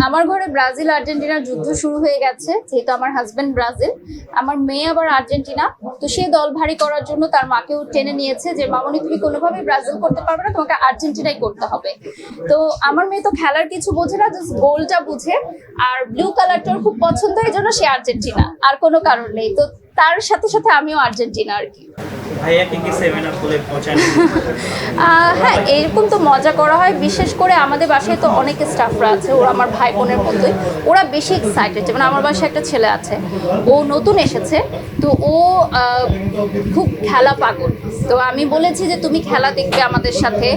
আমার ঘরে ব্রাজিল আর্জেন্টিনার যুদ্ধ শুরু হয়ে গেছে, যেহেতু আমার হাজবেন্ড ব্রাজিল, আমার মেয়ে আবার আর্জেন্টিনা। তো সে দল ভারী করার জন্য তার মাকেও টেনে নিয়েছে যে মামনি তুমি কোনোভাবেই ব্রাজিল করতে পারবে না, তোমাকে আর্জেন্টিনাই করতে হবে। তো আমার মেয়ে তো খেলার কিছু বোঝে না, জাস্ট গোলটা বুঝে, আর ব্লু কালারটা ওর খুব পছন্দ, এই জন্য সে আর্জেন্টিনা, আর কোনো কারণ নেই। তো তার সাথে সাথে আমিও আর্জেন্টিনা আর কি। হ্যাঁ, এরকম তো মজা করা হয়। বিশেষ করে আমাদের বাসায় তো অনেক স্টাফরা আছে, ওরা আমার ভাই বোনের মতোই, ওরা বেশি এক্সাইটেড। যেমন আমার বাসায় একটা ছেলে আছে, ও নতুন এসেছে, তো ও খুব খেলা পাগল। তো আমি বলেছি যে তুমি খেলা দেখবে আমাদের সাথে,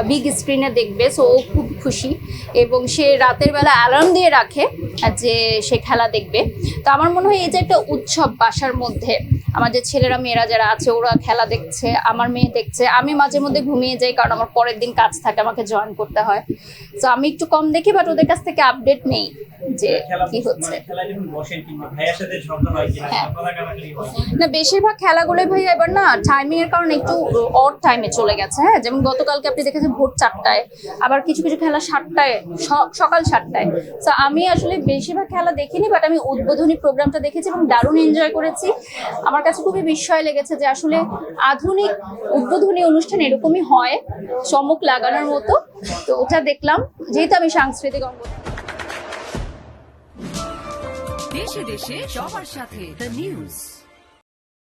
বিগ স্ক্রিনে দেখবে। সো ও খুব খুশি, এবং সে রাতের বেলা অ্যালার্ম দিয়ে রাখে যে সে খেলা দেখবে। তো আমার মনে হয় এই যে একটা উৎসব বাসার মধ্যে, আমার যে ছেলেরা মেয়েরা যারা আছে ওরা খেলা দেখছে, আমার মেয়ে দেখছে, আমি মাঝে মধ্যে ঘুমিয়ে যাই কারণ আমার পরের দিন কাজ থাকে, আমাকে জয়েন করতে হয়। তো আমি একটু কম দেখি, বাট ওদের কাছ থেকে আপডেট নেই যে কি হচ্ছে। না, বেশিরভাগ খেলাগুলোই ভাইয়া এবার না টাইমিং এর কারণে একটু অড টাইমে চলে গেছে। হ্যাঁ, যেমন গতকালকে আপনি দেখেছেন ভোর 4টায়, আবার কিছু কিছু খেলা 7টায়, সকাল 7টায়। তো আমি আসলে বেশিরভাগ খেলা দেখিনি, বাট আমি উদ্বোধনী প্রোগ্রামটা দেখেছি এবং দারুণ এনজয় করেছি। আমার কাছে খুবই বিস্ময় লেগেছে যে আসলে আধুনিক উদ্বোধনী অনুষ্ঠান এরকমই হয়, চমক লাগানোর মতো। তো ওটা দেখলাম, যেহেতু আমি সাংস্কৃতিক অঙ্গ। দেশে দেশে সবার সাথে দ্য নিউজ।